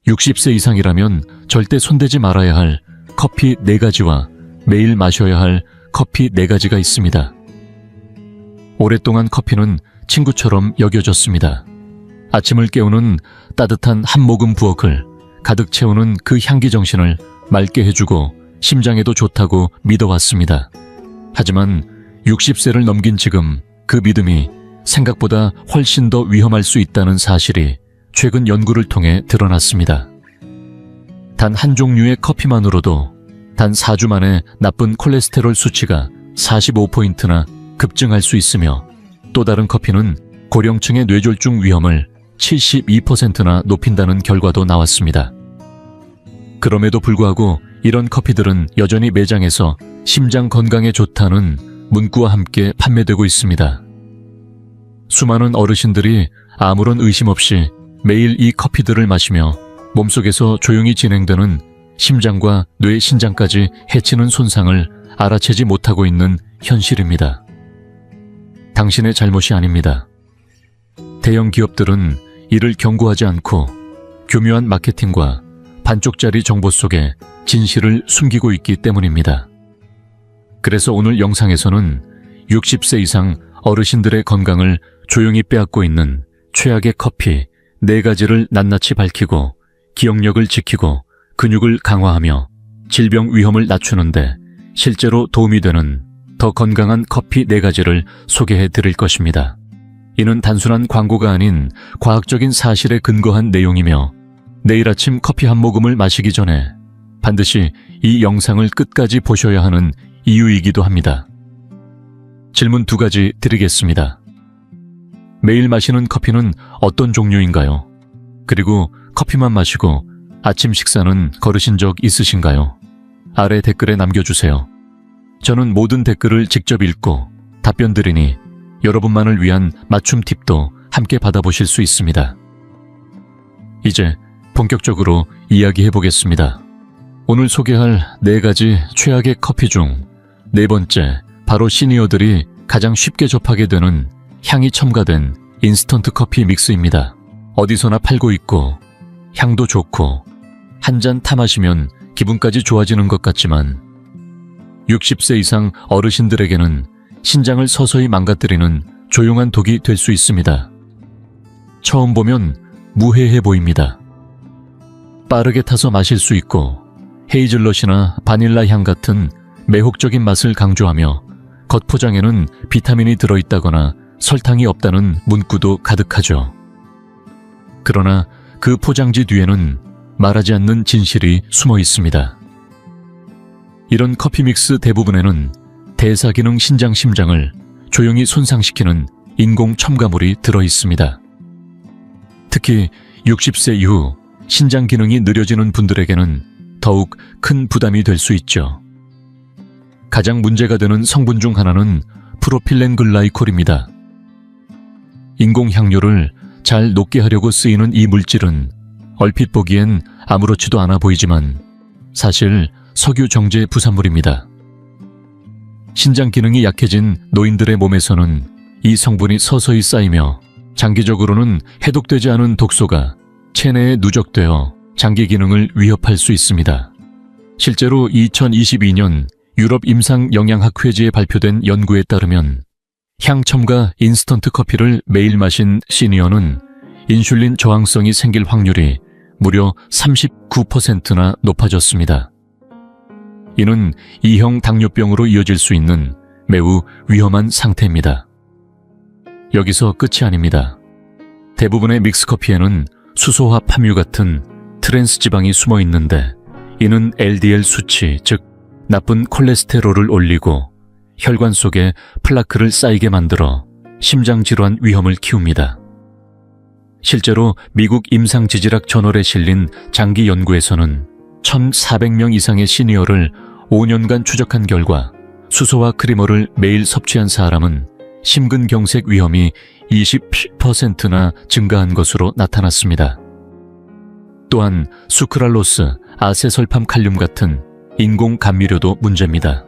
60세 이상이라면 절대 손대지 말아야 할 커피 4가지와 매일 마셔야 할 커피 4가지가 있습니다. 오랫동안 커피는 친구처럼 여겨졌습니다. 아침을 깨우는 따뜻한 한 모금 부엌을 가득 채우는 그 향기 정신을 맑게 해주고 심장에도 좋다고 믿어왔습니다. 하지만 60세를 넘긴 지금 그 믿음이 생각보다 훨씬 더 위험할 수 있다는 사실이 최근 연구를 통해 드러났습니다. 단 한 종류의 커피만으로도 단 4주 만에 나쁜 콜레스테롤 수치가 45포인트나 급증할 수 있으며 또 다른 커피는 고령층의 뇌졸중 위험을 72%나 높인다는 결과도 나왔습니다. 그럼에도 불구하고 이런 커피들은 여전히 매장에서 심장 건강에 좋다는 문구와 함께 판매되고 있습니다. 수많은 어르신들이 아무런 의심 없이 매일 이 커피들을 마시며 몸속에서 조용히 진행되는 심장과 뇌 신장까지 해치는 손상을 알아채지 못하고 있는 현실입니다. 당신의 잘못이 아닙니다. 대형 기업들은 이를 경고하지 않고 교묘한 마케팅과 반쪽짜리 정보 속에 진실을 숨기고 있기 때문입니다. 그래서 오늘 영상에서는 60세 이상 어르신들의 건강을 조용히 빼앗고 있는 최악의 커피 4가지를 낱낱이 밝히고 기억력을 지키고 근육을 강화하며 질병 위험을 낮추는데 실제로 도움이 되는 더 건강한 커피 4가지를 소개해 드릴 것입니다. 이는 단순한 광고가 아닌 과학적인 사실에 근거한 내용이며 내일 아침 커피 한 모금을 마시기 전에 반드시 이 영상을 끝까지 보셔야 하는 이유이기도 합니다. 질문 2가지 드리겠습니다. 매일 마시는 커피는 어떤 종류인가요? 그리고 커피만 마시고 아침 식사는 거르신 적 있으신가요? 아래 댓글에 남겨주세요. 저는 모든 댓글을 직접 읽고 답변 드리니 여러분만을 위한 맞춤 팁도 함께 받아보실 수 있습니다. 이제 본격적으로 이야기해 보겠습니다. 오늘 소개할 4가지 최악의 커피 중 4번째, 바로 시니어들이 가장 쉽게 접하게 되는 향이 첨가된 인스턴트 커피 믹스입니다. 어디서나 팔고 있고 향도 좋고 한 잔 타 마시면 기분까지 좋아지는 것 같지만 60세 이상 어르신들에게는 신장을 서서히 망가뜨리는 조용한 독이 될 수 있습니다. 처음 보면 무해해 보입니다. 빠르게 타서 마실 수 있고 헤이즐넛이나 바닐라 향 같은 매혹적인 맛을 강조하며 겉포장에는 비타민이 들어있다거나 설탕이 없다는 문구도 가득하죠. 그러나 그 포장지 뒤에는 말하지 않는 진실이 숨어 있습니다. 이런 커피 믹스 대부분에는 대사기능 신장 심장을 조용히 손상시키는 인공 첨가물이 들어있습니다. 특히 60세 이후 신장 기능이 느려지는 분들에게는 더욱 큰 부담이 될 수 있죠. 가장 문제가 되는 성분 중 하나는 프로필렌 글라이콜입니다. 인공 향료를 잘 녹게 하려고 쓰이는 이 물질은 얼핏 보기엔 아무렇지도 않아 보이지만 사실 석유 정제 부산물입니다. 신장 기능이 약해진 노인들의 몸에서는 이 성분이 서서히 쌓이며 장기적으로는 해독되지 않은 독소가 체내에 누적되어 장기 기능을 위협할 수 있습니다. 실제로 2022년 유럽 임상영양학회지에 발표된 연구에 따르면 향 첨가 인스턴트 커피를 매일 마신 시니어는 인슐린 저항성이 생길 확률이 무려 39%나 높아졌습니다. 이는 2형 당뇨병으로 이어질 수 있는 매우 위험한 상태입니다. 여기서 끝이 아닙니다. 대부분의 믹스커피에는 수소화 함유 같은 트랜스 지방이 숨어 있는데 이는 LDL 수치, 즉 나쁜 콜레스테롤을 올리고 혈관 속에 플라크를 쌓이게 만들어 심장질환 위험을 키웁니다. 실제로 미국 임상지질학 저널에 실린 장기 연구에서는 1,400명 이상의 시니어를 5년간 추적한 결과 수소와 크리머를 매일 섭취한 사람은 심근경색 위험이 20%나 증가한 것으로 나타났습니다. 또한 수크랄로스, 아세설팜 칼륨 같은 인공 감미료도 문제입니다.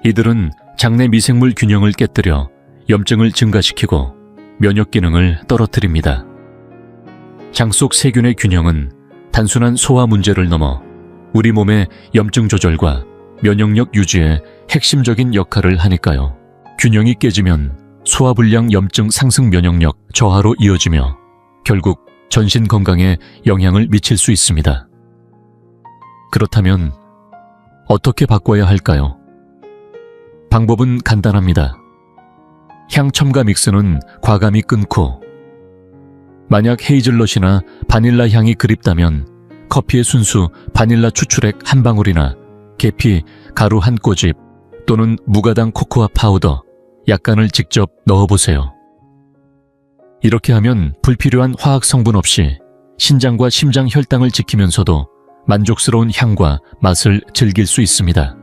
이들은 장내 미생물 균형을 깨뜨려 염증을 증가시키고 면역 기능을 떨어뜨립니다. 장 속 세균의 균형은 단순한 소화 문제를 넘어 우리 몸의 염증 조절과 면역력 유지에 핵심적인 역할을 하니까요. 균형이 깨지면 소화불량 염증 상승 면역력 저하로 이어지며 결국 전신 건강에 영향을 미칠 수 있습니다. 그렇다면 어떻게 바꿔야 할까요? 방법은 간단합니다. 향 첨가 믹스는 과감히 끊고, 만약 헤이즐넛이나 바닐라 향이 그립다면 커피의 순수 바닐라 추출액 한 방울이나 계피, 가루 한 꼬집 또는 무가당 코코아 파우더 약간을 직접 넣어보세요. 이렇게 하면 불필요한 화학 성분 없이 신장과 심장 혈당을 지키면서도 만족스러운 향과 맛을 즐길 수 있습니다.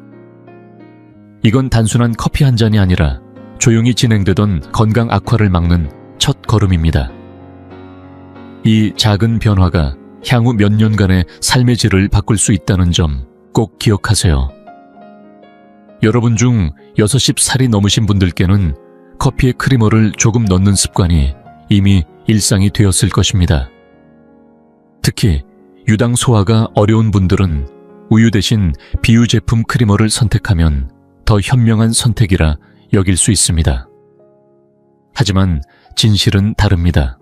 이건 단순한 커피 한 잔이 아니라 조용히 진행되던 건강 악화를 막는 첫 걸음입니다. 이 작은 변화가 향후 몇 년간의 삶의 질을 바꿀 수 있다는 점 꼭 기억하세요. 여러분 중 6십 살이 넘으신 분들께는 커피에 크리머를 조금 넣는 습관이 이미 일상이 되었을 것입니다. 특히 유당 소화가 어려운 분들은 우유 대신 비유 제품 크리머를 선택하면 더 현명한 선택이라 여길 수 있습니다. 하지만 진실은 다릅니다.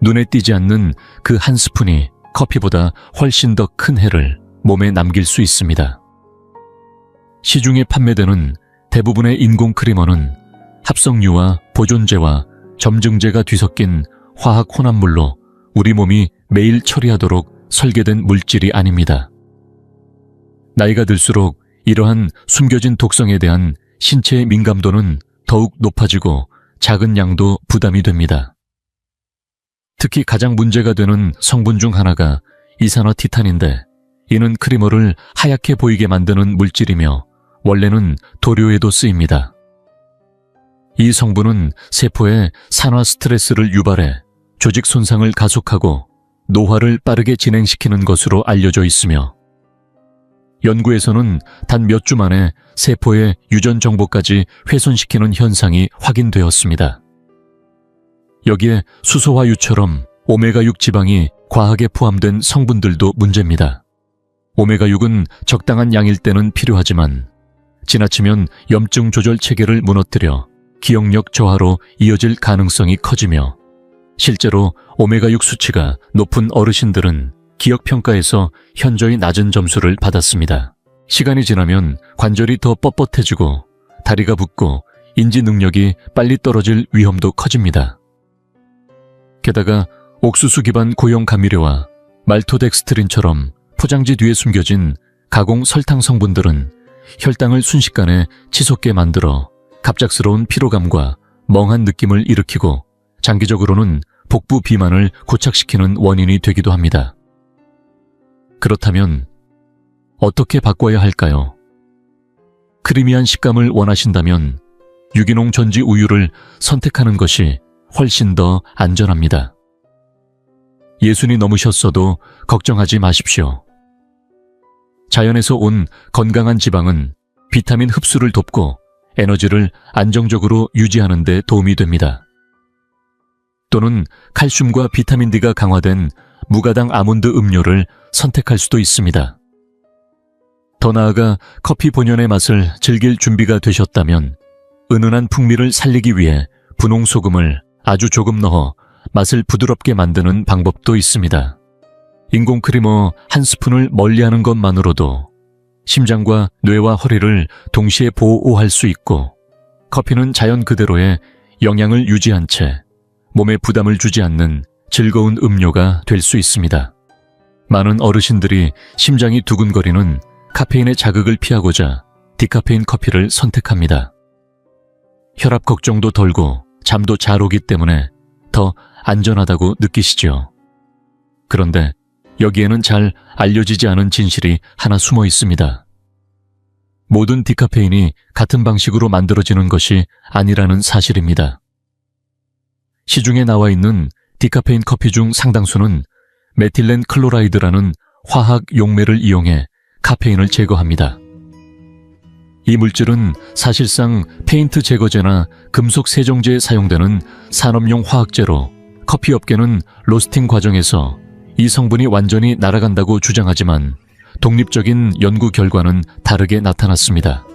눈에 띄지 않는 그 한 스푼이 커피보다 훨씬 더 큰 해를 몸에 남길 수 있습니다. 시중에 판매되는 대부분의 인공 크리머는 합성유와 보존제와 점증제가 뒤섞인 화학 혼합물로 우리 몸이 매일 처리하도록 설계된 물질이 아닙니다. 나이가 들수록 이러한 숨겨진 독성에 대한 신체의 민감도는 더욱 높아지고 작은 양도 부담이 됩니다. 특히 가장 문제가 되는 성분 중 하나가 이산화티탄인데, 이는 크리머를 하얗게 보이게 만드는 물질이며 원래는 도료에도 쓰입니다. 이 성분은 세포에 산화 스트레스를 유발해 조직 손상을 가속하고 노화를 빠르게 진행시키는 것으로 알려져 있으며, 연구에서는 단 몇 주 만에 세포의 유전 정보까지 훼손시키는 현상이 확인되었습니다. 여기에 수소화유처럼 오메가6 지방이 과하게 포함된 성분들도 문제입니다. 오메가6은 적당한 양일 때는 필요하지만 지나치면 염증 조절 체계를 무너뜨려 기억력 저하로 이어질 가능성이 커지며, 실제로 오메가6 수치가 높은 어르신들은 기억평가에서 현저히 낮은 점수를 받았습니다. 시간이 지나면 관절이 더 뻣뻣해지고 다리가 붓고 인지 능력이 빨리 떨어질 위험도 커집니다. 게다가 옥수수 기반 고형 감미료와 말토덱스트린처럼 포장지 뒤에 숨겨진 가공 설탕 성분들은 혈당을 순식간에 치솟게 만들어 갑작스러운 피로감과 멍한 느낌을 일으키고 장기적으로는 복부 비만을 고착시키는 원인이 되기도 합니다. 그렇다면 어떻게 바꿔야 할까요? 크리미한 식감을 원하신다면 유기농 전지 우유를 선택하는 것이 훨씬 더 안전합니다. 예순이 넘으셨어도 걱정하지 마십시오. 자연에서 온 건강한 지방은 비타민 흡수를 돕고 에너지를 안정적으로 유지하는 데 도움이 됩니다. 또는 칼슘과 비타민 D가 강화된 무가당 아몬드 음료를 선택할 수도 있습니다. 더 나아가 커피 본연의 맛을 즐길 준비가 되셨다면 은은한 풍미를 살리기 위해 분홍 소금을 아주 조금 넣어 맛을 부드럽게 만드는 방법도 있습니다. 인공 크리머 한 스푼을 멀리하는 것만으로도 심장과 뇌와 허리를 동시에 보호할 수 있고, 커피는 자연 그대로의 영양을 유지한 채 몸에 부담을 주지 않는 즐거운 음료가 될 수 있습니다. 많은 어르신들이 심장이 두근거리는 카페인의 자극을 피하고자 디카페인 커피를 선택합니다. 혈압 걱정도 덜고 잠도 잘 오기 때문에 더 안전하다고 느끼시죠. 그런데 여기에는 잘 알려지지 않은 진실이 하나 숨어 있습니다. 모든 디카페인이 같은 방식으로 만들어지는 것이 아니라는 사실입니다. 시중에 나와 있는 디카페인 커피 중 상당수는 메틸렌 클로라이드라는 화학 용매를 이용해 카페인을 제거합니다. 이 물질은 사실상 페인트 제거제나 금속 세정제에 사용되는 산업용 화학제로 커피 업계는 로스팅 과정에서 이 성분이 완전히 날아간다고 주장하지만 독립적인 연구 결과는 다르게 나타났습니다.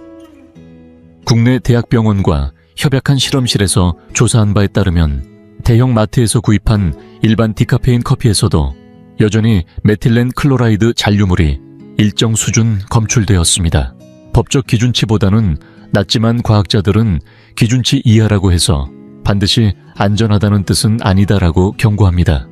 국내 대학병원과 협약한 실험실에서 조사한 바에 따르면 대형 마트에서 구입한 일반 디카페인 커피에서도 여전히 메틸렌 클로라이드 잔류물이 일정 수준 검출되었습니다. 법적 기준치보다는 낮지만 과학자들은 기준치 이하라고 해서 반드시 안전하다는 뜻은 아니다라고 경고합니다.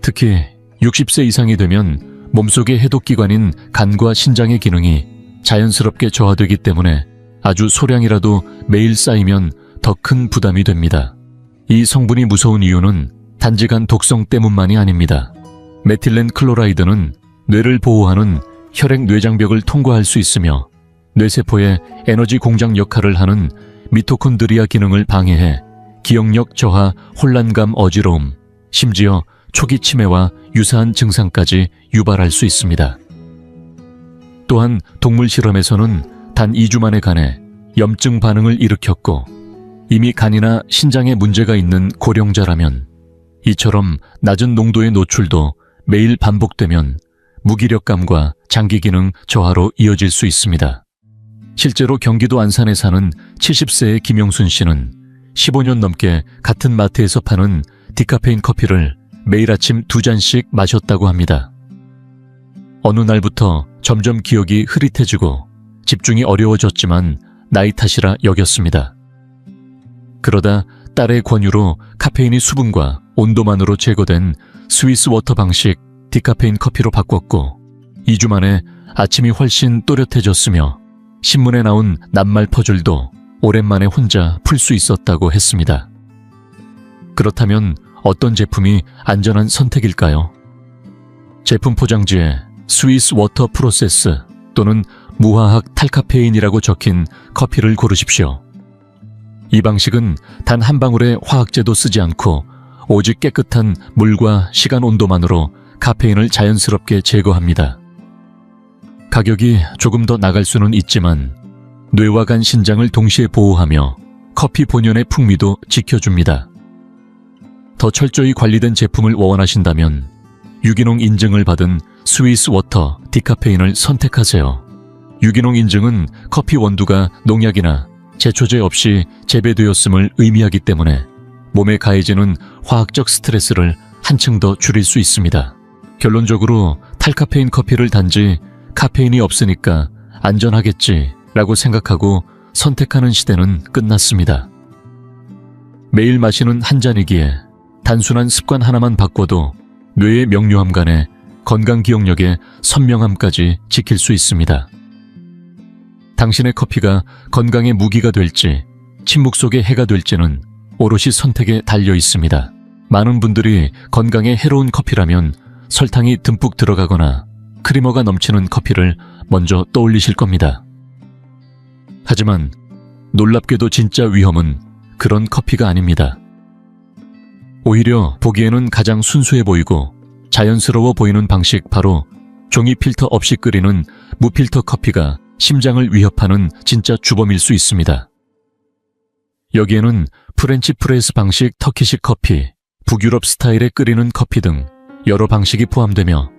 특히 60세 이상이 되면 몸속의 해독기관인 간과 신장의 기능이 자연스럽게 저하되기 때문에 아주 소량이라도 매일 쌓이면 더 큰 부담이 됩니다. 이 성분이 무서운 이유는 단지간 독성 때문만이 아닙니다. 메틸렌 클로라이드는 뇌를 보호하는 혈액 뇌장벽을 통과할 수 있으며 뇌세포의 에너지 공장 역할을 하는 미토콘드리아 기능을 방해해 기억력 저하, 혼란감, 어지러움, 심지어 초기 치매와 유사한 증상까지 유발할 수 있습니다. 또한 동물 실험에서는 단 2주 만에 간에 염증 반응을 일으켰고 이미 간이나 신장에 문제가 있는 고령자라면 이처럼 낮은 농도의 노출도 매일 반복되면 무기력감과 장기 기능 저하로 이어질 수 있습니다. 실제로 경기도 안산에 사는 70세의 김용순 씨는 15년 넘게 같은 마트에서 파는 디카페인 커피를 매일 아침 2잔씩 마셨다고 합니다. 어느 날부터 점점 기억이 흐릿해지고 집중이 어려워졌지만 나이 탓이라 여겼습니다. 그러다 딸의 권유로 카페인이 수분과 온도만으로 제거된 스위스 워터 방식 디카페인 커피로 바꿨고 2주 만에 아침이 훨씬 또렷해졌으며 신문에 나온 낱말 퍼즐도 오랜만에 혼자 풀 수 있었다고 했습니다. 그렇다면 어떤 제품이 안전한 선택일까요? 제품 포장지에 스위스 워터 프로세스 또는 무화학 탈카페인이라고 적힌 커피를 고르십시오. 이 방식은 단 한 방울의 화학제도 쓰지 않고 오직 깨끗한 물과 시간 온도만으로 카페인을 자연스럽게 제거합니다. 가격이 조금 더 나갈 수는 있지만 뇌와 간 신장을 동시에 보호하며 커피 본연의 풍미도 지켜줍니다. 더 철저히 관리된 제품을 원하신다면 유기농 인증을 받은 스위스 워터 디카페인을 선택하세요. 유기농 인증은 커피 원두가 농약이나 제초제 없이 재배되었음을 의미하기 때문에 몸에 가해지는 화학적 스트레스를 한층 더 줄일 수 있습니다. 결론적으로 탈카페인 커피를 단지 카페인이 없으니까 안전하겠지라고 생각하고 선택하는 시대는 끝났습니다. 매일 마시는 한 잔이기에 단순한 습관 하나만 바꿔도 뇌의 명료함 간에 건강 기억력의 선명함까지 지킬 수 있습니다. 당신의 커피가 건강의 무기가 될지 침묵 속의 해가 될지는 오롯이 선택에 달려 있습니다. 많은 분들이 건강에 해로운 커피라면 설탕이 듬뿍 들어가거나 크리머가 넘치는 커피를 먼저 떠올리실 겁니다. 하지만 놀랍게도 진짜 위험은 그런 커피가 아닙니다. 오히려 보기에는 가장 순수해 보이고 자연스러워 보이는 방식 바로 종이 필터 없이 끓이는 무필터 커피가 심장을 위협하는 진짜 주범일 수 있습니다. 여기에는 프렌치 프레스 방식 터키식 커피, 북유럽 스타일의 끓이는 커피 등 여러 방식이 포함되며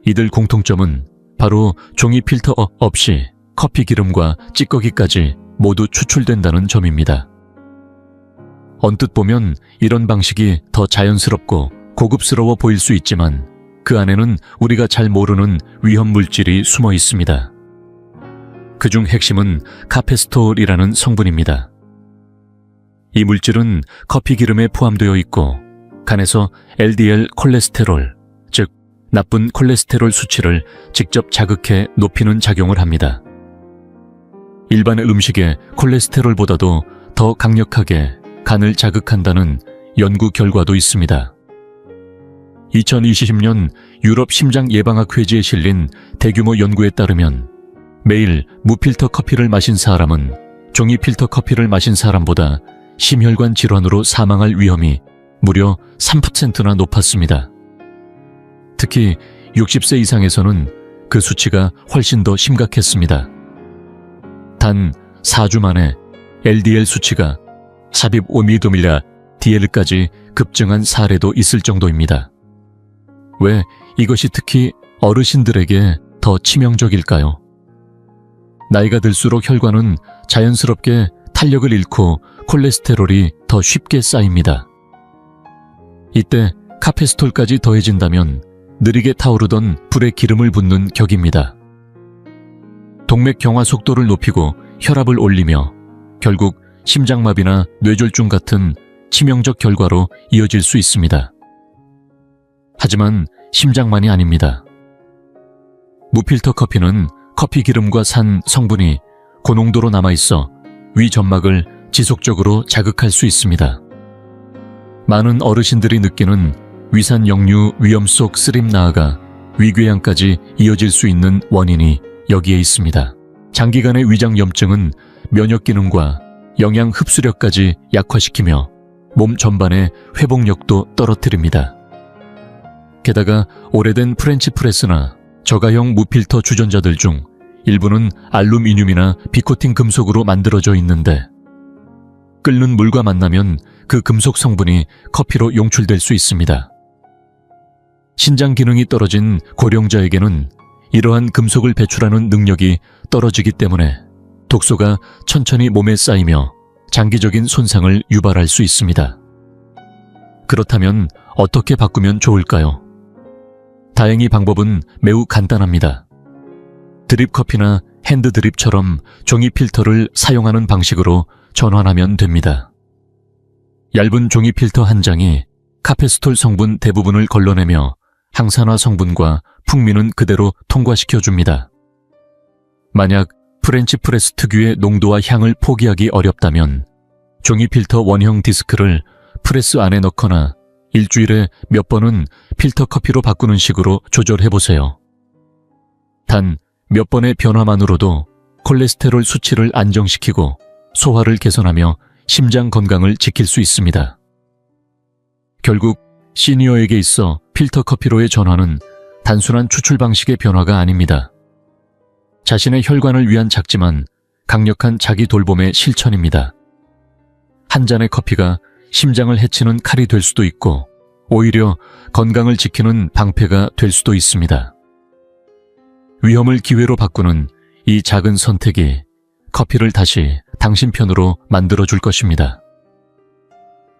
이들 공통점은 바로 종이 필터 없이 커피 기름과 찌꺼기까지 모두 추출된다는 점입니다. 언뜻 보면 이런 방식이 더 자연스럽고 고급스러워 보일 수 있지만 그 안에는 우리가 잘 모르는 위험 물질이 숨어 있습니다. 그중 핵심은 카페스톨이라는 성분입니다. 이 물질은 커피 기름에 포함되어 있고 간에서 LDL 콜레스테롤, 즉 나쁜 콜레스테롤 수치를 직접 자극해 높이는 작용을 합니다. 일반의 음식의 콜레스테롤보다도 더 강력하게 간을 자극한다는 연구 결과도 있습니다. 2020년 유럽 심장예방학 회지에 실린 대규모 연구에 따르면 매일 무필터 커피를 마신 사람은 종이 필터 커피를 마신 사람보다 심혈관 질환으로 사망할 위험이 무려 3%나 높았습니다. 특히 60세 이상에서는 그 수치가 훨씬 더 심각했습니다. 단 4주 만에 LDL 수치가 45mg LDL까지 급증한 사례도 있을 정도입니다. 왜 이것이 특히 어르신들에게 더 치명적일까요? 나이가 들수록 혈관은 자연스럽게 탄력을 잃고 콜레스테롤이 더 쉽게 쌓입니다. 이때 카페스톨까지 더해진다면 느리게 타오르던 불에 기름을 붓는 격입니다. 동맥 경화 속도를 높이고 혈압을 올리며 결국 심장마비나 뇌졸중 같은 치명적 결과로 이어질 수 있습니다. 하지만 심장만이 아닙니다. 무필터 커피는 커피 기름과 산 성분이 고농도로 남아있어 위 점막을 지속적으로 자극할 수 있습니다. 많은 어르신들이 느끼는 위산 역류 위험 속 쓰림 나아가 위궤양까지 이어질 수 있는 원인이 여기에 있습니다. 장기간의 위장염증은 면역 기능과 영양 흡수력까지 약화시키며 몸 전반의 회복력도 떨어뜨립니다. 게다가 오래된 프렌치 프레스나 저가형 무필터 주전자들 중 일부는 알루미늄이나 비코팅 금속으로 만들어져 있는데 끓는 물과 만나면 그 금속 성분이 커피로 용출될 수 있습니다. 신장 기능이 떨어진 고령자에게는 이러한 금속을 배출하는 능력이 떨어지기 때문에 독소가 천천히 몸에 쌓이며 장기적인 손상을 유발할 수 있습니다. 그렇다면 어떻게 바꾸면 좋을까요? 다행히 방법은 매우 간단합니다. 드립커피나 핸드드립처럼 종이 필터를 사용하는 방식으로 전환하면 됩니다. 얇은 종이 필터 한 장이 카페스톨 성분 대부분을 걸러내며 항산화 성분과 풍미는 그대로 통과시켜줍니다. 만약 프렌치 프레스 특유의 농도와 향을 포기하기 어렵다면 종이 필터 원형 디스크를 프레스 안에 넣거나 일주일에 몇 번은 필터 커피로 바꾸는 식으로 조절해보세요. 단 몇 번의 변화만으로도 콜레스테롤 수치를 안정시키고 소화를 개선하며 심장 건강을 지킬 수 있습니다. 결국 시니어에게 있어 필터 커피로의 전환은 단순한 추출 방식의 변화가 아닙니다. 자신의 혈관을 위한 작지만 강력한 자기 돌봄의 실천입니다. 한 잔의 커피가 심장을 해치는 칼이 될 수도 있고 오히려 건강을 지키는 방패가 될 수도 있습니다. 위험을 기회로 바꾸는 이 작은 선택이 커피를 다시 당신 편으로 만들어줄 것입니다.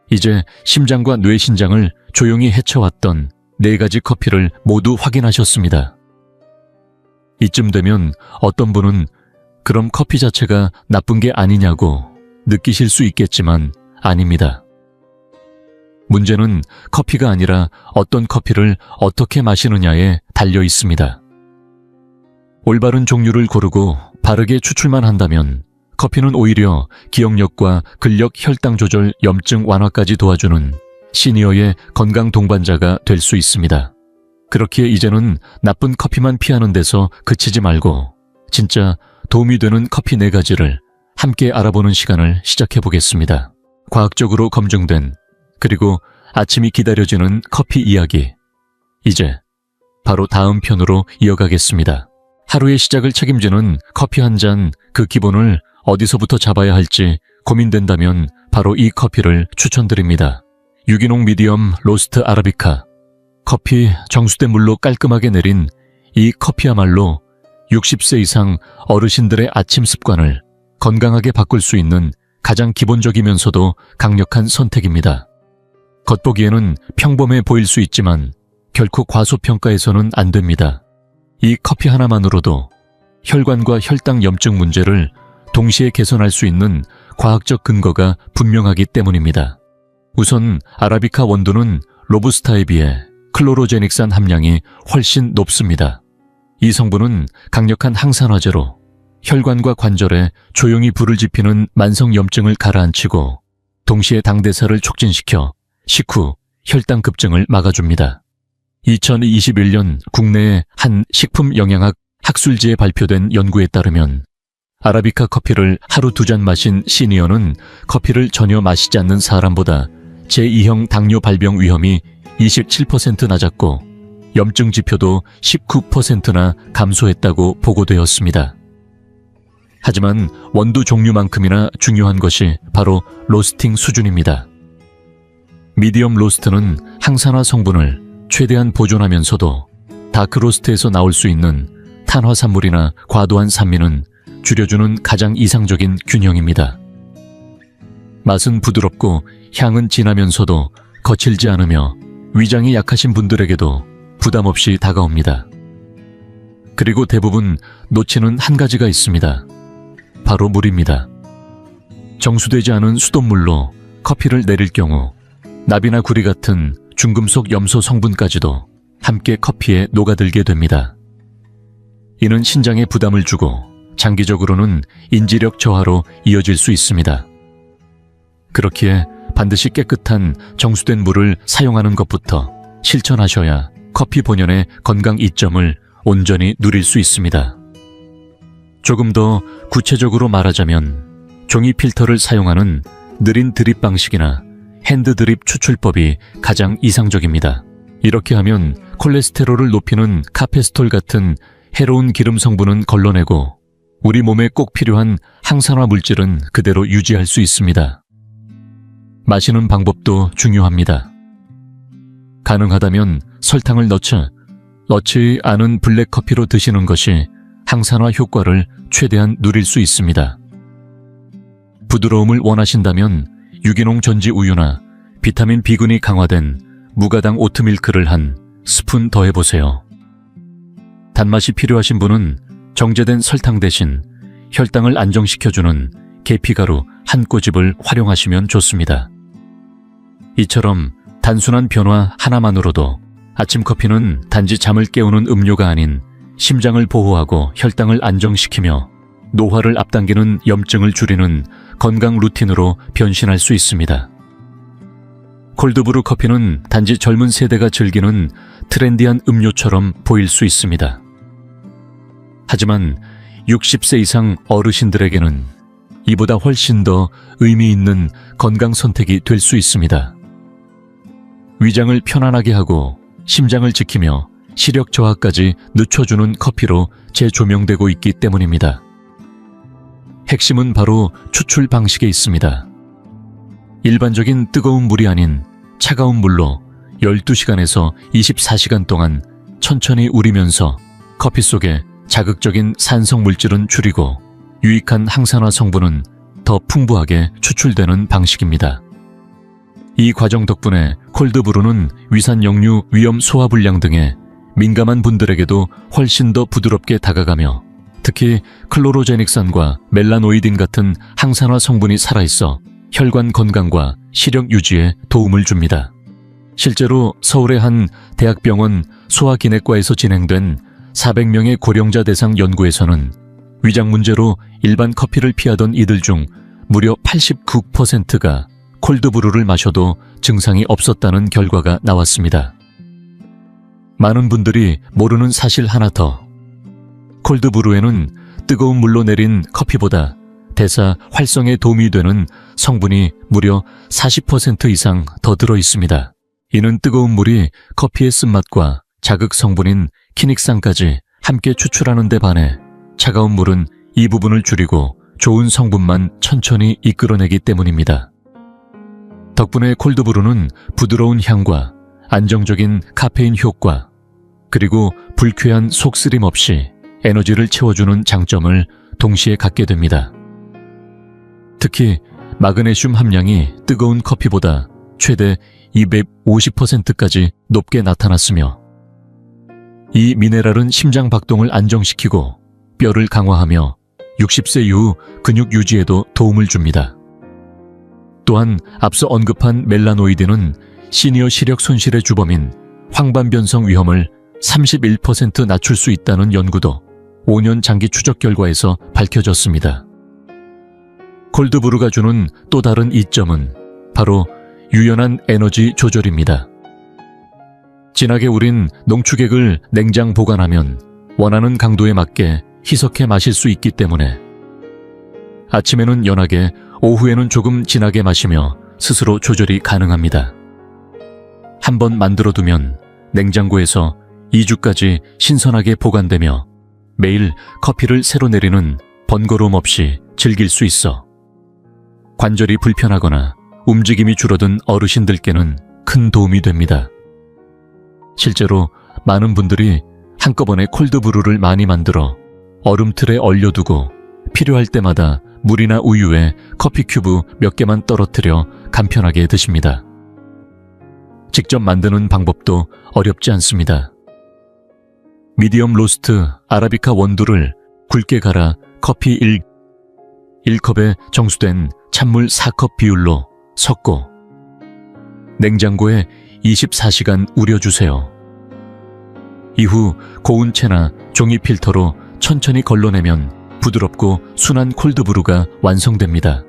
이제 심장과 뇌신장을 조용히 해쳐왔던 4가지 커피를 모두 확인하셨습니다. 이쯤 되면 어떤 분은 그럼 커피 자체가 나쁜 게 아니냐고 느끼실 수 있겠지만 아닙니다. 문제는 커피가 아니라 어떤 커피를 어떻게 마시느냐에 달려 있습니다. 올바른 종류를 고르고 바르게 추출만 한다면 커피는 오히려 기억력과 근력 혈당 조절 염증 완화까지 도와주는 시니어의 건강 동반자가 될 수 있습니다. 그렇기에 이제는 나쁜 커피만 피하는 데서 그치지 말고 진짜 도움이 되는 커피 4가지를 함께 알아보는 시간을 시작해 보겠습니다. 과학적으로 검증된 그리고 아침이 기다려지는 커피 이야기. 이제 바로 다음 편으로 이어가겠습니다. 하루의 시작을 책임지는 커피 한 잔 그 기본을 어디서부터 잡아야 할지 고민된다면 바로 이 커피를 추천드립니다. 유기농 미디엄 로스트 아라비카. 커피 정수된 물로 깔끔하게 내린 이 커피야말로 60세 이상 어르신들의 아침 습관을 건강하게 바꿀 수 있는 가장 기본적이면서도 강력한 선택입니다. 겉보기에는 평범해 보일 수 있지만 결코 과소평가해서는 안 됩니다. 이 커피 하나만으로도 혈관과 혈당 염증 문제를 동시에 개선할 수 있는 과학적 근거가 분명하기 때문입니다. 우선 아라비카 원두는 로부스타에 비해 클로로제닉산 함량이 훨씬 높습니다. 이 성분은 강력한 항산화제로 혈관과 관절에 조용히 불을 지피는 만성 염증을 가라앉히고 동시에 당대사를 촉진시켜 식후 혈당 급증을 막아줍니다. 2021년 국내의 한 식품영양학 학술지에 발표된 연구에 따르면 아라비카 커피를 하루 2잔 마신 시니어는 커피를 전혀 마시지 않는 사람보다 제2형 당뇨 발병 위험이 27% 낮았고 염증 지표도 19%나 감소했다고 보고되었습니다. 하지만 원두 종류만큼이나 중요한 것이 바로 로스팅 수준입니다. 미디엄 로스트는 항산화 성분을 최대한 보존하면서도 다크 로스트에서 나올 수 있는 탄화산물이나 과도한 산미는 줄여주는 가장 이상적인 균형입니다. 맛은 부드럽고 향은 진하면서도 거칠지 않으며 위장이 약하신 분들에게도 부담 없이 다가옵니다. 그리고 대부분 놓치는 한 가지가 있습니다. 바로 물입니다. 정수되지 않은 수돗물로 커피를 내릴 경우 납이나 구리 같은 중금속 염소 성분까지도 함께 커피에 녹아들게 됩니다. 이는 신장에 부담을 주고 장기적으로는 인지력 저하로 이어질 수 있습니다. 그렇기에 반드시 깨끗한 정수된 물을 사용하는 것부터 실천하셔야 커피 본연의 건강 이점을 온전히 누릴 수 있습니다. 조금 더 구체적으로 말하자면 종이 필터를 사용하는 느린 드립 방식이나 핸드 드립 추출법이 가장 이상적입니다. 이렇게 하면 콜레스테롤을 높이는 카페스톨 같은 해로운 기름 성분은 걸러내고 우리 몸에 꼭 필요한 항산화 물질은 그대로 유지할 수 있습니다. 마시는 방법도 중요합니다. 가능하다면 설탕을 넣지 않은 블랙커피로 드시는 것이 항산화 효과를 최대한 누릴 수 있습니다. 부드러움을 원하신다면 유기농 전지 우유나 비타민 B군이 강화된 무가당 오트밀크를 한 스푼 더해보세요. 단맛이 필요하신 분은 정제된 설탕 대신 혈당을 안정시켜주는 계피가루 한 꼬집을 활용하시면 좋습니다. 이처럼 단순한 변화 하나만으로도 아침 커피는 단지 잠을 깨우는 음료가 아닌 심장을 보호하고 혈당을 안정시키며 노화를 앞당기는 염증을 줄이는 건강 루틴으로 변신할 수 있습니다. 콜드브루 커피는 단지 젊은 세대가 즐기는 트렌디한 음료처럼 보일 수 있습니다. 하지만 60세 이상 어르신들에게는 이보다 훨씬 더 의미 있는 건강 선택이 될 수 있습니다. 위장을 편안하게 하고 심장을 지키며 시력 저하까지 늦춰주는 커피로 재조명되고 있기 때문입니다. 핵심은 바로 추출 방식에 있습니다. 일반적인 뜨거운 물이 아닌 차가운 물로 12시간에서 24시간 동안 천천히 우리면서 커피 속에 자극적인 산성 물질은 줄이고 유익한 항산화 성분은 더 풍부하게 추출되는 방식입니다. 이 과정 덕분에 콜드브루는 위산 역류 위염 소화불량 등의 민감한 분들에게도 훨씬 더 부드럽게 다가가며 특히 클로로제닉산과 멜라노이딘 같은 항산화 성분이 살아있어 혈관 건강과 시력 유지에 도움을 줍니다. 실제로 서울의 한 대학병원 소화기내과에서 진행된 400명의 고령자 대상 연구에서는 위장 문제로 일반 커피를 피하던 이들 중 무려 89%가 콜드브루를 마셔도 증상이 없었다는 결과가 나왔습니다. 많은 분들이 모르는 사실 하나 더. 콜드브루에는 뜨거운 물로 내린 커피보다 대사 활성에 도움이 되는 성분이 무려 40% 이상 더 들어 있습니다. 이는 뜨거운 물이 커피의 쓴맛과 자극 성분인 키닉산까지 함께 추출하는 데 반해 차가운 물은 이 부분을 줄이고 좋은 성분만 천천히 이끌어내기 때문입니다. 덕분에 콜드브루는 부드러운 향과 안정적인 카페인 효과, 그리고 불쾌한 속쓰림 없이 에너지를 채워주는 장점을 동시에 갖게 됩니다. 특히 마그네슘 함량이 뜨거운 커피보다 최대 250%까지 높게 나타났으며 이 미네랄은 심장 박동을 안정시키고 뼈를 강화하며 60세 이후 근육 유지에도 도움을 줍니다. 또한 앞서 언급한 멜라노이드는 시니어 시력 손실의 주범인 황반변성 위험을 31% 낮출 수 있다는 연구도 5년 장기 추적 결과에서 밝혀졌습니다. 콜드브루가 주는 또 다른 이점은 바로 유연한 에너지 조절입니다. 진하게 우린 농축액을 냉장 보관하면 원하는 강도에 맞게 희석해 마실 수 있기 때문에 아침에는 연하게, 오후에는 조금 진하게 마시며 스스로 조절이 가능합니다. 한번 만들어두면 냉장고에서 2주까지 신선하게 보관되며 매일 커피를 새로 내리는 번거로움 없이 즐길 수 있어 관절이 불편하거나 움직임이 줄어든 어르신들께는 큰 도움이 됩니다. 실제로 많은 분들이 한꺼번에 콜드브루를 많이 만들어 얼음틀에 얼려두고 필요할 때마다 물이나 우유에 커피 큐브 몇 개만 떨어뜨려 간편하게 드십니다. 직접 만드는 방법도 어렵지 않습니다. 미디엄 로스트 아라비카 원두를 굵게 갈아 커피 1컵에 정수된 찬물 4컵 비율로 섞고 냉장고에 24시간 우려주세요. 이후 고운 채나 종이 필터로 천천히 걸러내면 부드럽고 순한 콜드브루가 완성됩니다.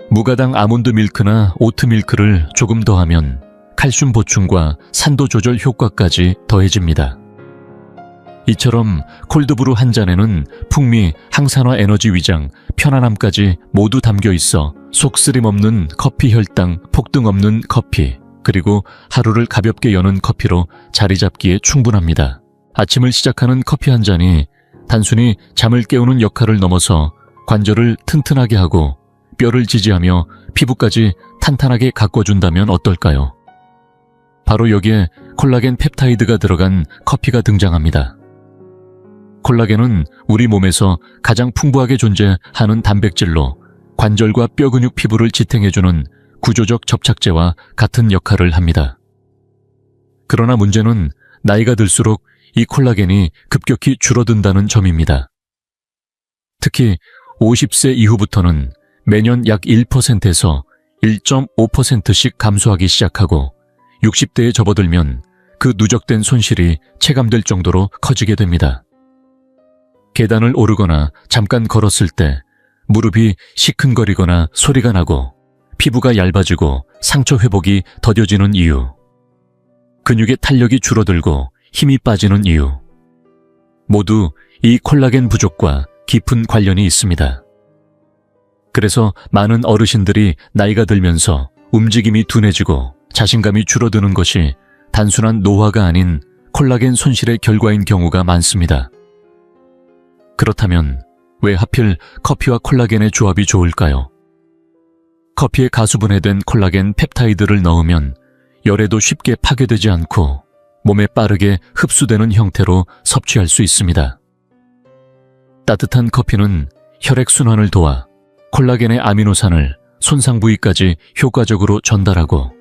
무가당 아몬드 밀크나 오트 밀크를 조금 더하면 칼슘 보충과 산도 조절 효과까지 더해집니다. 이처럼 콜드브루 한 잔에는 풍미, 항산화 에너지 위장, 편안함까지 모두 담겨 있어 속쓰림 없는 커피 혈당, 폭등 없는 커피, 그리고 하루를 가볍게 여는 커피로 자리 잡기에 충분합니다. 아침을 시작하는 커피 한 잔이 단순히 잠을 깨우는 역할을 넘어서 관절을 튼튼하게 하고 뼈를 지지하며 피부까지 탄탄하게 가꿔준다면 어떨까요? 바로 여기에 콜라겐 펩타이드가 들어간 커피가 등장합니다. 콜라겐은 우리 몸에서 가장 풍부하게 존재하는 단백질로 관절과 뼈 근육 피부를 지탱해주는 구조적 접착제와 같은 역할을 합니다. 그러나 문제는 나이가 들수록 이 콜라겐이 급격히 줄어든다는 점입니다. 특히 50세 이후부터는 매년 약 1%에서 1.5%씩 감소하기 시작하고 60대에 접어들면 그 누적된 손실이 체감될 정도로 커지게 됩니다. 계단을 오르거나 잠깐 걸었을 때 무릎이 시큰거리거나 소리가 나고 피부가 얇아지고 상처 회복이 더뎌지는 이유, 근육의 탄력이 줄어들고 힘이 빠지는 이유, 모두 이 콜라겐 부족과 깊은 관련이 있습니다. 그래서 많은 어르신들이 나이가 들면서 움직임이 둔해지고 자신감이 줄어드는 것이 단순한 노화가 아닌 콜라겐 손실의 결과인 경우가 많습니다. 그렇다면 왜 하필 커피와 콜라겐의 조합이 좋을까요? 커피에 가수분해된 콜라겐 펩타이드를 넣으면 열에도 쉽게 파괴되지 않고 몸에 빠르게 흡수되는 형태로 섭취할 수 있습니다. 따뜻한 커피는 혈액순환을 도와 콜라겐의 아미노산을 손상 부위까지 효과적으로 전달하고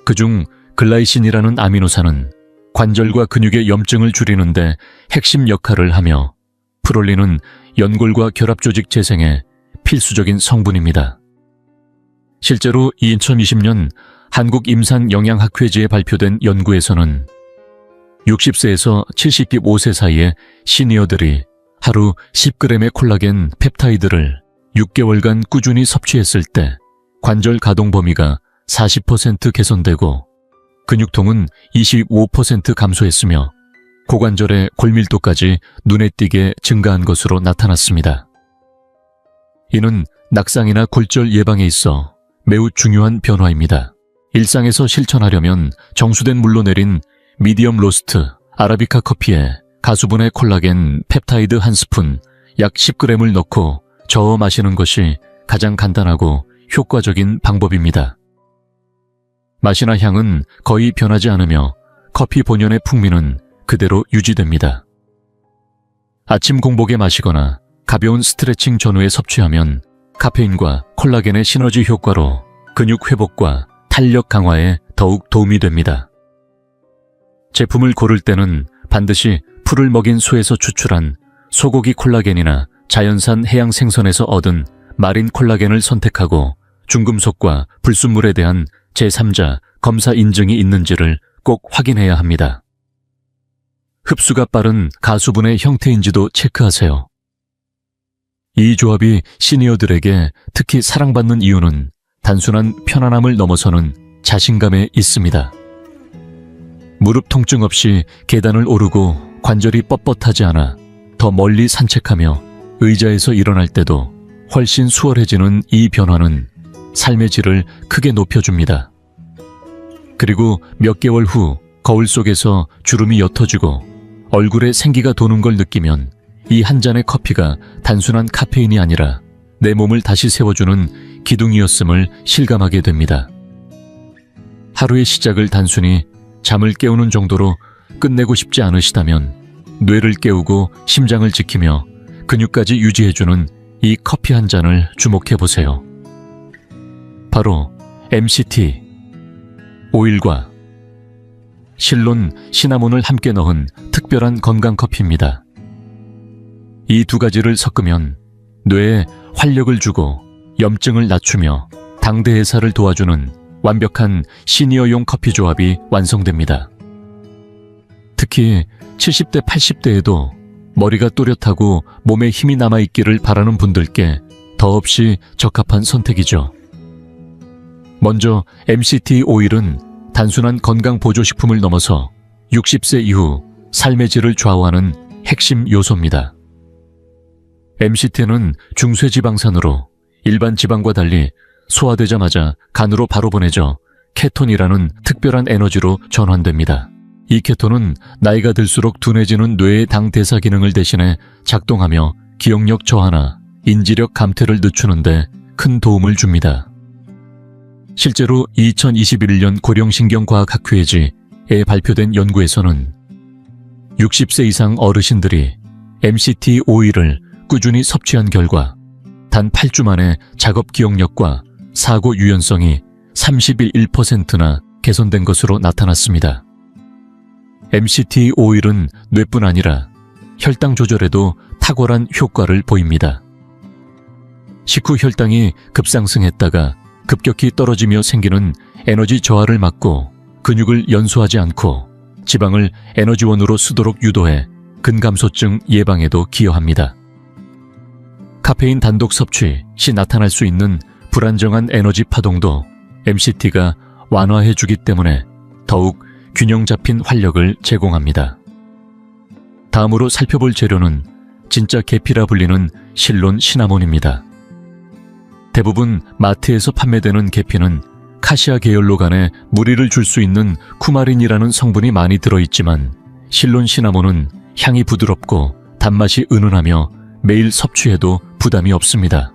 그중 글라이신이라는 아미노산은 관절과 근육의 염증을 줄이는데 핵심 역할을 하며 프롤린은 연골과 결합조직 재생에 필수적인 성분입니다. 실제로 2020년 한국임산영양학회지에 발표된 연구에서는 60세에서 75세 사이의 시니어들이 하루 10g의 콜라겐 펩타이드를 6개월간 꾸준히 섭취했을 때 관절 가동 범위가 40% 개선되고 근육통은 25% 감소했으며 고관절의 골밀도까지 눈에 띄게 증가한 것으로 나타났습니다. 이는 낙상이나 골절 예방에 있어 매우 중요한 변화입니다. 일상에서 실천하려면 정수된 물로 내린 미디엄 로스트 아라비카 커피에 가수분해 콜라겐 펩타이드 한 스푼 약 10g을 넣고 저어 마시는 것이 가장 간단하고 효과적인 방법입니다. 맛이나 향은 거의 변하지 않으며 커피 본연의 풍미는 그대로 유지됩니다. 아침 공복에 마시거나 가벼운 스트레칭 전후에 섭취하면 카페인과 콜라겐의 시너지 효과로 근육 회복과 탄력 강화에 더욱 도움이 됩니다. 제품을 고를 때는 반드시 풀을 먹인 소에서 추출한 소고기 콜라겐이나 자연산 해양 생선에서 얻은 마린 콜라겐을 선택하고 중금속과 불순물에 대한 제3자 검사 인증이 있는지를 꼭 확인해야 합니다. 흡수가 빠른 가수분의 형태인지도 체크하세요. 이 조합이 시니어들에게 특히 사랑받는 이유는 단순한 편안함을 넘어서는 자신감에 있습니다. 무릎 통증 없이 계단을 오르고 관절이 뻣뻣하지 않아 더 멀리 산책하며 의자에서 일어날 때도 훨씬 수월해지는 이 변화는 삶의 질을 크게 높여줍니다. 그리고 몇 개월 후 거울 속에서 주름이 옅어지고 얼굴에 생기가 도는 걸 느끼면 이 한 잔의 커피가 단순한 카페인이 아니라 내 몸을 다시 세워주는 기둥이었음을 실감하게 됩니다. 하루의 시작을 단순히 잠을 깨우는 정도로 끝내고 싶지 않으시다면 뇌를 깨우고 심장을 지키며 근육까지 유지해주는 이 커피 한 잔을 주목해보세요. 바로 MCT 오일과 실론, 시나몬을 함께 넣은 특별한 건강 커피입니다. 이 두 가지를 섞으면 뇌에 활력을 주고 염증을 낮추며 당 대해사를 도와주는 완벽한 시니어용 커피 조합이 완성됩니다. 특히 70대, 80대에도 머리가 또렷하고 몸에 힘이 남아있기를 바라는 분들께 더없이 적합한 선택이죠. 먼저 MCT 오일은 단순한 건강 보조식품을 넘어서 60세 이후 삶의 질을 좌우하는 핵심 요소입니다. MCT는 중쇄지방산으로 일반 지방과 달리 소화되자마자 간으로 바로 보내져 케톤이라는 특별한 에너지로 전환됩니다. 이 케톤은 나이가 들수록 둔해지는 뇌의 당 대사 기능을 대신해 작동하며 기억력 저하나 인지력 감퇴를 늦추는 데 큰 도움을 줍니다. 실제로 2021년 고령신경과학학회지에 발표된 연구에서는 60세 이상 어르신들이 MCT 오일을 꾸준히 섭취한 결과 단 8주 만에 작업 기억력과 사고 유연성이 31%나 개선된 것으로 나타났습니다. MCT 오일은 뇌뿐 아니라 혈당 조절에도 탁월한 효과를 보입니다. 식후 혈당이 급상승했다가 급격히 떨어지며 생기는 에너지 저하를 막고 근육을 연소하지 않고 지방을 에너지원으로 쓰도록 유도해 근감소증 예방에도 기여합니다. 카페인 단독 섭취 시 나타날 수 있는 불안정한 에너지 파동도 MCT가 완화해주기 때문에 더욱 균형 잡힌 활력을 제공합니다. 다음으로 살펴볼 재료는 진짜 계피라 불리는 실론 시나몬입니다. 대부분 마트에서 판매되는 계피는 카시아 계열로 간에 무리를 줄 수 있는 쿠마린이라는 성분이 많이 들어있지만 실론 시나몬은 향이 부드럽고 단맛이 은은하며 매일 섭취해도 부담이 없습니다.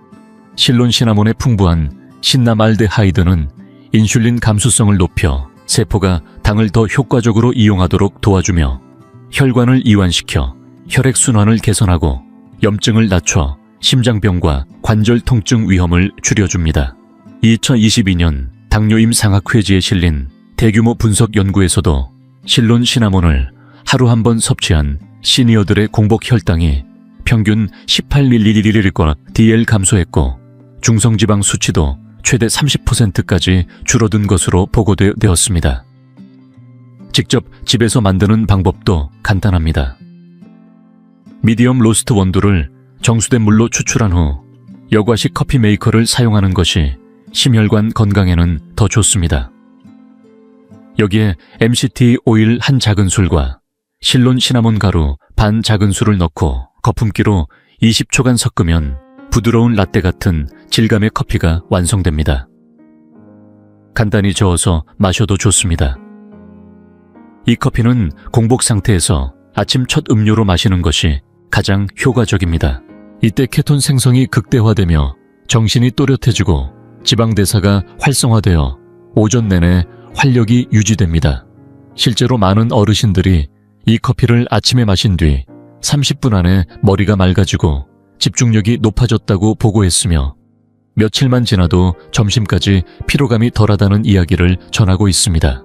실론 시나몬의 풍부한 신나말데하이드는 인슐린 감수성을 높여 세포가 당을 더 효과적으로 이용하도록 도와주며 혈관을 이완시켜 혈액순환을 개선하고 염증을 낮춰 심장병과 관절 통증 위험을 줄여줍니다. 2022년 당뇨임 상학회지에 실린 대규모 분석 연구에서도 실론 시나몬을 하루 한 번 섭취한 시니어들의 공복 혈당이 평균 18ml/dl DL 감소했고 중성지방 수치도 최대 30%까지 줄어든 것으로 보고되었습니다. 직접 집에서 만드는 방법도 간단합니다. 미디엄 로스트 원두를 정수된 물로 추출한 후 여과식 커피 메이커를 사용하는 것이 심혈관 건강에는 더 좋습니다. 여기에 MCT 오일 한 작은술과 실론 시나몬 가루 반 작은술을 넣고 거품기로 20초간 섞으면 부드러운 라떼 같은 질감의 커피가 완성됩니다. 간단히 저어서 마셔도 좋습니다. 이 커피는 공복 상태에서 아침 첫 음료로 마시는 것이 가장 효과적입니다. 이때 케톤 생성이 극대화되며 정신이 또렷해지고 지방 대사가 활성화되어 오전 내내 활력이 유지됩니다. 실제로 많은 어르신들이 이 커피를 아침에 마신 뒤 30분 안에 머리가 맑아지고 집중력이 높아졌다고 보고했으며 며칠만 지나도 점심까지 피로감이 덜하다는 이야기를 전하고 있습니다.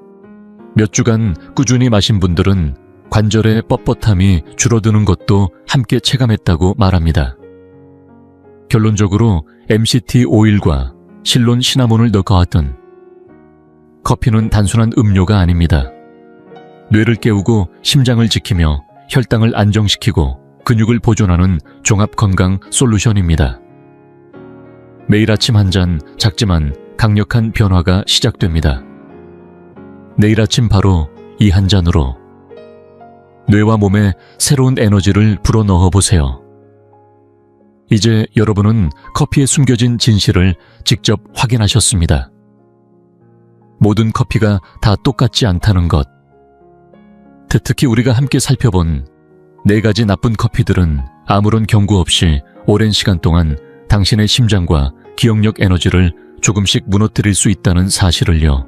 몇 주간 꾸준히 마신 분들은 관절의 뻣뻣함이 줄어드는 것도 함께 체감했다고 말합니다. 결론적으로 MCT 오일과 실론 시나몬을 넣어가왔던 커피는 단순한 음료가 아닙니다. 뇌를 깨우고 심장을 지키며 혈당을 안정시키고 근육을 보존하는 종합 건강 솔루션입니다. 매일 아침 한 잔 작지만 강력한 변화가 시작됩니다. 내일 아침 바로 이 한 잔으로 뇌와 몸에 새로운 에너지를 불어넣어 보세요. 이제 여러분은 커피에 숨겨진 진실을 직접 확인하셨습니다. 모든 커피가 다 똑같지 않다는 것. 특히 우리가 함께 살펴본 4가지 나쁜 커피들은 아무런 경고 없이 오랜 시간 동안 당신의 심장과 기억력 에너지를 조금씩 무너뜨릴 수 있다는 사실을요.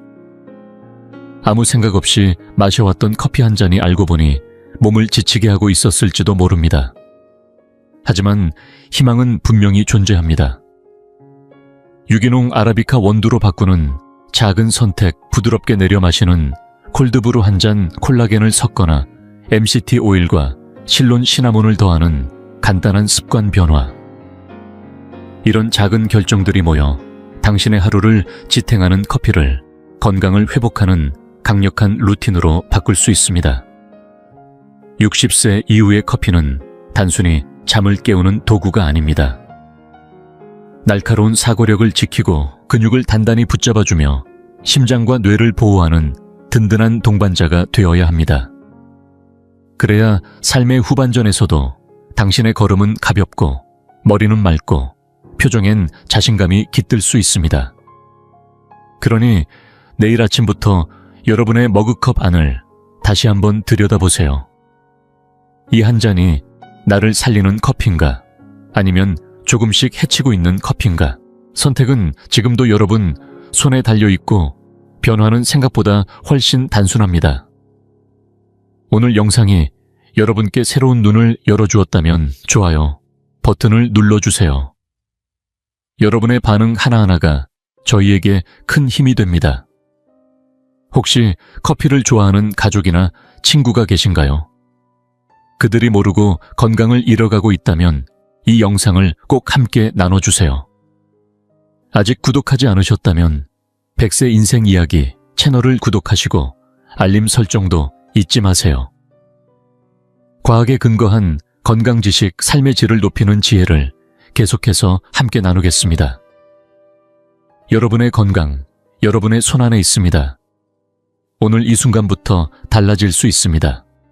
아무 생각 없이 마셔왔던 커피 한 잔이 알고 보니 몸을 지치게 하고 있었을지도 모릅니다. 하지만 희망은 분명히 존재합니다. 유기농 아라비카 원두로 바꾸는 작은 선택, 부드럽게 내려 마시는 콜드브루 한 잔 콜라겐을 섞거나 MCT 오일과 실론 시나몬을 더하는 간단한 습관 변화. 이런 작은 결정들이 모여 당신의 하루를 지탱하는 커피를 건강을 회복하는 강력한 루틴으로 바꿀 수 있습니다. 60세 이후의 커피는 단순히 잠을 깨우는 도구가 아닙니다. 날카로운 사고력을 지키고 근육을 단단히 붙잡아주며 심장과 뇌를 보호하는 든든한 동반자가 되어야 합니다. 그래야 삶의 후반전에서도 당신의 걸음은 가볍고 머리는 맑고 표정엔 자신감이 깃들 수 있습니다. 그러니 내일 아침부터 여러분의 머그컵 안을 다시 한번 들여다보세요. 이 한 잔이 나를 살리는 커피인가? 아니면 조금씩 해치고 있는 커피인가? 선택은 지금도 여러분 손에 달려있고 변화는 생각보다 훨씬 단순합니다. 오늘 영상이 여러분께 새로운 눈을 열어주었다면 좋아요 버튼을 눌러주세요. 여러분의 반응 하나하나가 저희에게 큰 힘이 됩니다. 혹시 커피를 좋아하는 가족이나 친구가 계신가요? 그들이 모르고 건강을 잃어가고 있다면 이 영상을 꼭 함께 나눠주세요. 아직 구독하지 않으셨다면 100세 인생 이야기 채널을 구독하시고 알림 설정도 잊지 마세요. 과학에 근거한 건강 지식, 삶의 질을 높이는 지혜를 계속해서 함께 나누겠습니다. 여러분의 건강, 여러분의 손안에 있습니다. 오늘 이 순간부터 달라질 수 있습니다.